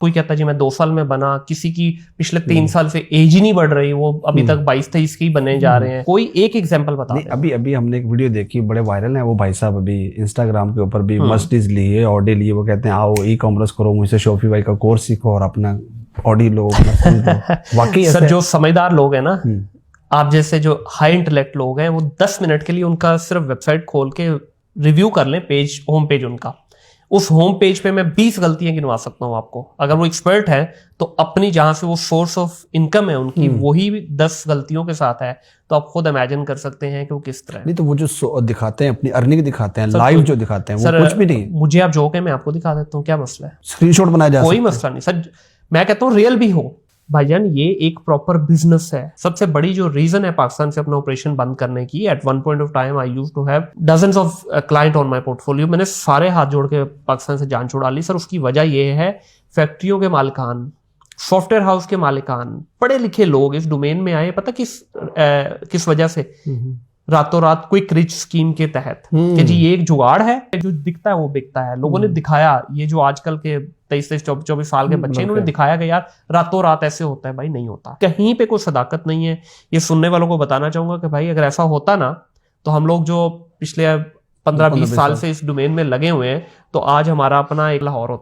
कोई कहता है जी मैं 2 साल में बना, किसी की पिछले 3 साल से एज ही नहीं बढ़ रही, वो अभी तक 22-23 के ही बने जा रहे हैं। कोई एक एग्जांपल बता दे। अभी हमने एक वीडियो देखी, बड़े वायरल है वो भाई साहब, अभी इंस्टाग्राम के ऊपर भी मर्सिडीज लिए, ऑडी लिए, वो कहते हैं आओ ई कॉमर्स करो, मुझसे शॉपिफाई का कोर्स सीखो और अपना ऑडी लो, वाकई सर जो समझदार लोग हैं ना, आप जैसे जो हाई इंटेलेक्ट लोग हैं, वो 10 मिनट के लिए उनका सिर्फ वेबसाइट खोल के रिव्यू कर लें, पेज, होम पेज उनका, उस होम पेज पे मैं 20 गलतियां गिनवा सकता हूं आपको। अगर वो एक्सपर्ट है तो अपनी जहां से वो सोर्स ऑफ इनकम है उनकी, वही 10 गलतियों के साथ है, तो आप खुद इमेजिन कर सकते हैं कि वो किस तरह। नहीं तो वो जो दिखाते हैं अपनी अर्निंग दिखाते हैं, लाइव जो दिखाते हैं, वो कुछ भी नहीं। मुझे आप जो कहें मैं आपको दिखा देता हूँ, क्या मसला है? स्क्रीनशॉट बनाया जा सकता है, कोई मसला नहीं सर। मैं कहता हूँ रियल भी हो भाईजान, ये एक प्रॉपर बिजनेस है। सबसे बड़ी जो रीजन है पाकिस्तान से अपना ऑपरेशन बंद करने की, at one point of time I used to have dozens of client on my portfolio, मैंने सारे हाथ जोड़ के पाकिस्तान से जान छुड़ा ली सर। उसकी वजह ये है, फैक्ट्रियों के मालिकान, सॉफ्टवेयर हाउस के मालिकान, पढ़े लिखे लोग इस डोमेन में आए, पता किस वजह से? रातों रात क्विक रिच स्कीम के तहत, कि जी ये एक जुगाड़ है, जो दिखता है वो बिकता है। लोगों ने दिखाया, ये जो आजकल के 23-24 साल के बच्चे, इन्होंने दिखाया कि यार रातों रात ऐसे होता है। भाई नहीं होता, कहीं पे कोई सदाकत नहीं है। ये सुनने वालों को बताना चाहूंगा कि भाई अगर ऐसा होता ना, तो हम लोग जो पिछले 15-20 साल से इस डोमेन में लगे हुए हैं, तो आज हमारा अपना एक लाहौर होता।